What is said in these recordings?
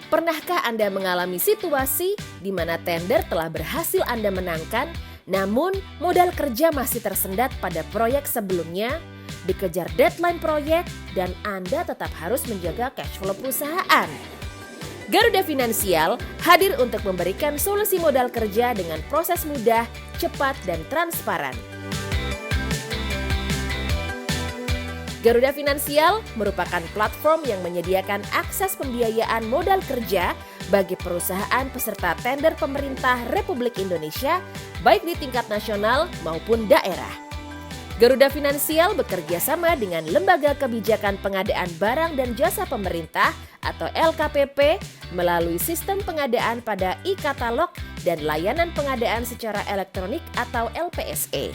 Pernahkah Anda mengalami situasi di mana tender telah berhasil Anda menangkan, namun modal kerja masih tersendat pada proyek sebelumnya, dikejar deadline proyek, dan Anda tetap harus menjaga cash flow perusahaan? Garuda Finansial hadir untuk memberikan solusi modal kerja dengan proses mudah, cepat, dan transparan. Garuda Finansial merupakan platform yang menyediakan akses pembiayaan modal kerja bagi perusahaan peserta tender pemerintah Republik Indonesia, baik di tingkat nasional maupun daerah. Garuda Finansial bekerja sama dengan Lembaga Kebijakan Pengadaan Barang dan Jasa Pemerintah atau LKPP melalui sistem pengadaan pada e-katalog dan layanan pengadaan secara elektronik atau LPSE.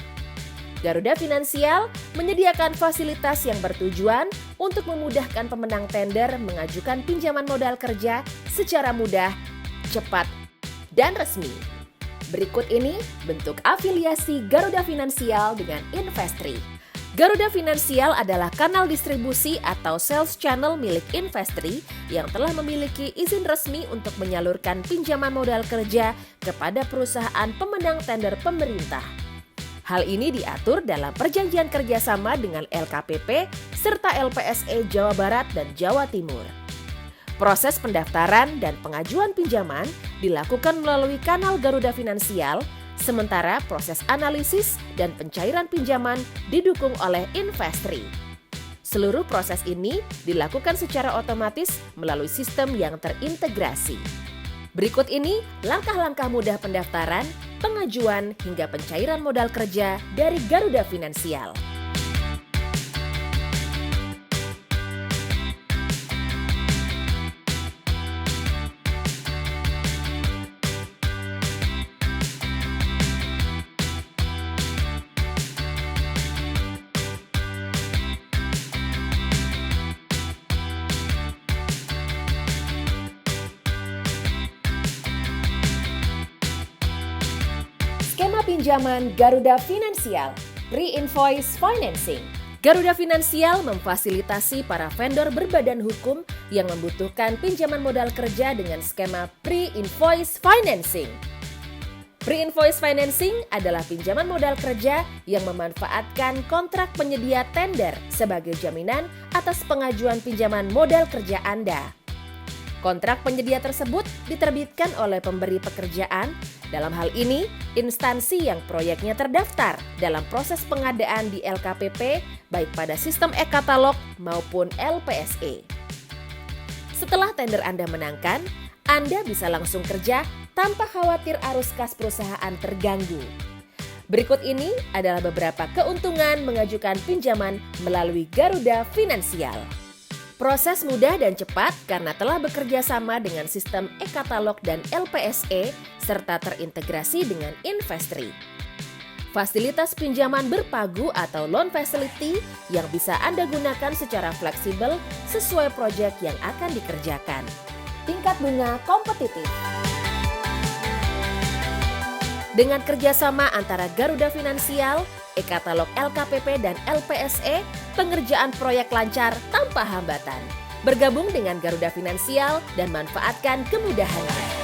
Garuda Finansial menyediakan fasilitas yang bertujuan untuk memudahkan pemenang tender mengajukan pinjaman modal kerja secara mudah, cepat, dan resmi. Berikut ini bentuk afiliasi Garuda Finansial dengan Investri. Garuda Finansial adalah kanal distribusi atau sales channel milik Investri yang telah memiliki izin resmi untuk menyalurkan pinjaman modal kerja kepada perusahaan pemenang tender pemerintah. Hal ini diatur dalam perjanjian kerjasama dengan LKPP serta LPSE Jawa Barat dan Jawa Timur. Proses pendaftaran dan pengajuan pinjaman dilakukan melalui kanal Garuda Finansial, sementara proses analisis dan pencairan pinjaman didukung oleh Investri. Seluruh proses ini dilakukan secara otomatis melalui sistem yang terintegrasi. Berikut ini langkah-langkah mudah pendaftaran, pengajuan, hingga pencairan modal kerja dari Garuda Finansial. Skema pinjaman Garuda Finansial, Pre-Invoice Financing. Garuda Finansial memfasilitasi para vendor berbadan hukum yang membutuhkan pinjaman modal kerja dengan skema Pre-Invoice Financing. Pre-Invoice Financing adalah pinjaman modal kerja yang memanfaatkan kontrak penyedia tender sebagai jaminan atas pengajuan pinjaman modal kerja Anda. Kontrak penyedia tersebut diterbitkan oleh pemberi pekerjaan, dalam hal ini instansi yang proyeknya terdaftar dalam proses pengadaan di LKPP baik pada sistem e-katalog maupun LPSE. Setelah tender Anda menangkan, Anda bisa langsung kerja tanpa khawatir arus kas perusahaan terganggu. Berikut ini adalah beberapa keuntungan mengajukan pinjaman melalui Garuda Finansial. Proses mudah dan cepat karena telah bekerja sama dengan sistem e-katalog dan LPSE serta terintegrasi dengan Investri. Fasilitas pinjaman berpagu atau loan facility yang bisa Anda gunakan secara fleksibel sesuai proyek yang akan dikerjakan. Tingkat bunga kompetitif. Dengan kerjasama antara Garuda Finansial, e-katalog LKPP dan LPSE, pengerjaan proyek lancar tanpa hambatan. Bergabung dengan Garuda Finansial dan manfaatkan kemudahannya.